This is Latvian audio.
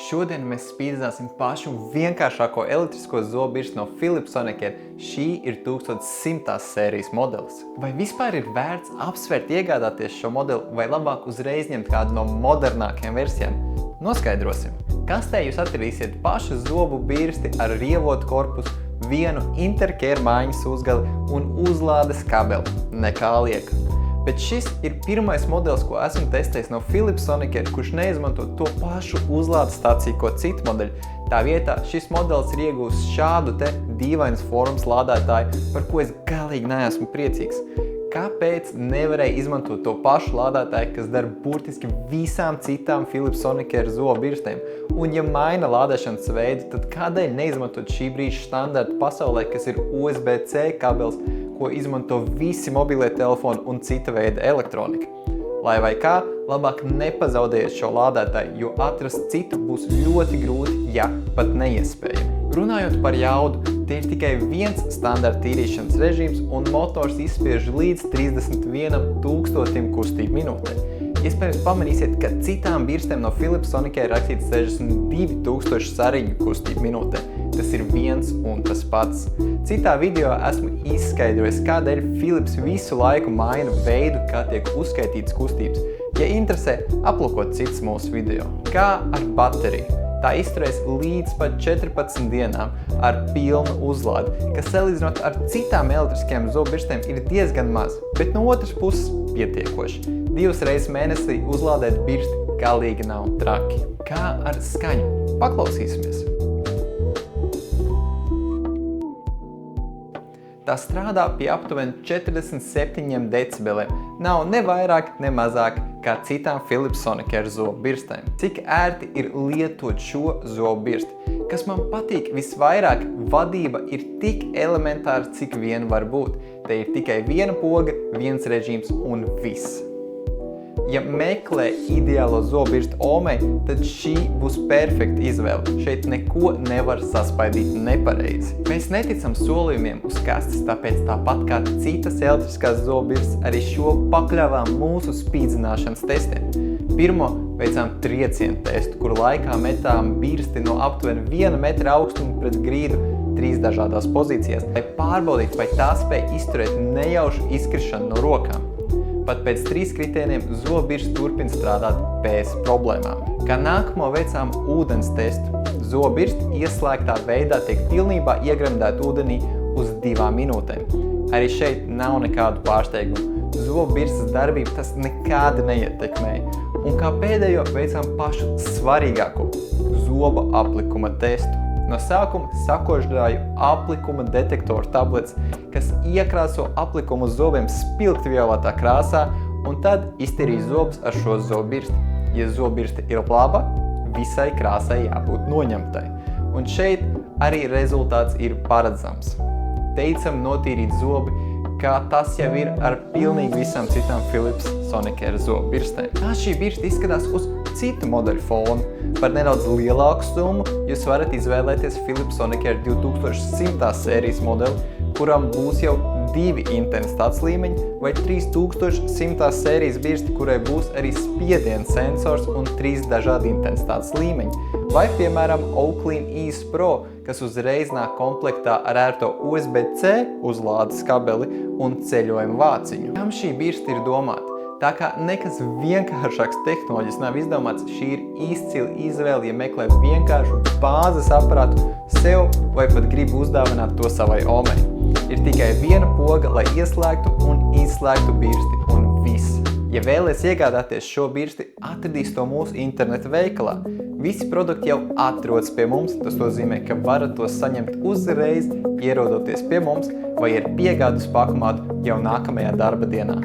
Šodien mēs spīdzināsim pašu vienkāršāko elektrisko zobu birsti no Philips Sonicare. Šī ir 1100. sērijas modelis. Vai vispār ir vērts apsvērt iegādāties šo modeli vai labāk uzreiz ņemt kādu no modernākajām versijām? Noskaidrosim. Kastē jūs atradīsiet pašu zobu birsti ar rievotu korpusu, vienu Intercare mājiņas uzgali un uzlādes kabeli. Nekā lieka. Bet šis ir pirmais modelis, ko esmu testējis no Philips Sonicare, kurš neizmanto to pašu uzlādes staciju, ko citu modeļu. Tā vietā šis modelis ir iegūst šādu te dīvainas formas lādētāju, par ko es galīgi neesmu priecīgs. Kāpēc nevarēja izmantot to pašu lādētāju, kas dara burtiski visām citām Philips Sonicare zobu birstēm? Un ja maina lādēšanas veidu, tad kādēļ neizmantot šī brīža standarta pasaulē, kas ir USB-C kabelis, ko izmanto visi mobilie telefoni un cita veida elektronika? Lai vai kā, labāk nepazaudējiet šo lādētāju, jo atrast citu būs ļoti grūti, ja pat neiespējami. Runājot par jaudu, tie ir tikai viens standarta tīrīšanas režīms un motors izspiež līdz 31,000 kustību minūtē. Iespējams pamanīsiet, ka citām birstēm no Philips Sonicare ir rakstīts 62,000 sariņu kustību minūtē. Tas ir viens un tas pats. Citā video esmu izskaidrojis, kādēļ Philips visu laiku maina veidu, kā tiek uzskaitītas kustības. Ja interesē, aplūkot cits mūsu video. Kā ar bateriju? Tā izturēs līdz pat 14 dienām ar pilnu uzlādi, kas salīdzinot ar citām elektriskajām zobu birstēm ir diezgan maz, bet no otras puses pietiekoši. 2 reizes mēnesī uzlādēt birsti galīgi nav traki. Kā ar skaņu? Paklausīsimies! Tā strādā pie aptuveni 47 decibeliem. Nav ne vairāk, ne mazāk kā citām Philips Sonicare zobu birstēm. Cik ērti ir lietot šo zobu birsti? Kas man patīk visvairāk, vadība ir tik elementāra, cik vien var būt. Te ir tikai viena poga, viens režīms un viss. Ja meklē ideālo zobu birsti omei, tad šī būs perfekta izvēle. Šeit neko nevar saspaidīt nepareizi. Mēs neticam solījumiem uz kastes, tāpēc tāpat kā citas elektriskās zobu birstes, arī šo pakļāvām mūsu spīdzināšanas testiem. Pirmo veicām triecienu testu, kur laikā metām birsti no aptuveni 1 metra augstuma pret grīdu 3 dažādās pozīcijās, lai pārbaudītu, vai tā spēj izturēt nejaušu izkrišanu no rokām. Pat pēc 3 kritieniem zobu birste turpina strādāt bez problēmām. Kā nākamo veicām ūdens testu. Zobu birste ieslēgtā veidā tiek pilnībā iegremdēta ūdenī uz 2 minūtēm. Arī šeit nav nekādu pārsteigumu. Zobu birstes darbību tas nekādi neietekmēja. Un kā pēdējo veicām pašu svarīgāko – zoba aplikuma testu. No sākuma sakožģāju aplikuma detektoru tablets, kas iekrāso aplikumu uz zobiem spilgti violetā krāsā un tad iztīrīju zobus ar šo zobu birsti. Ja zobu birste ir laba, visai krāsai jābūt noņemtai. Un šeit arī rezultāts ir paredzams. Teicam notīrīt zobi, kā tas jau ir ar pilnīgi visām citām Philips Sonicare zobu birstēm. Kā šī birste izskatās uz citu modeļu fonu? Par nedaudz lielāku summu jūs varat izvēlēties Philips Sonicare 2100. sērijas modeli, kuram būs jau 2 intensitātes līmeņi, vai 3100. sērijas birsti, kurai būs arī spiediena sensors un 3 dažādi intensitātes līmeņi. Vai, piemēram, Oakley Ease Pro, kas uzreiz nāk komplektā ar ērto USB-C uzlādes kabeli un ceļojumu vāciņu. Kam šī birste ir domāta? Tā kā nekas vienkāršāks tehnoloģijas nav izdomāts, šī ir izcila izvēle, ja meklē vienkāršu bāzes aparātu sev vai pat grib uzdāvināt to savai omei. Ir tikai viena poga, lai ieslēgtu un izslēgtu birsti un viss. Ja vēlies iegādāties šo birsti, atradīs to mūsu interneta veikalā. Visi produkti jau atrodas pie mums, tas nozīmē, ka varat tos saņemt uzreiz, ierodoties pie mums vai ar piegādes pakomātu jau nākamajā darba dienā.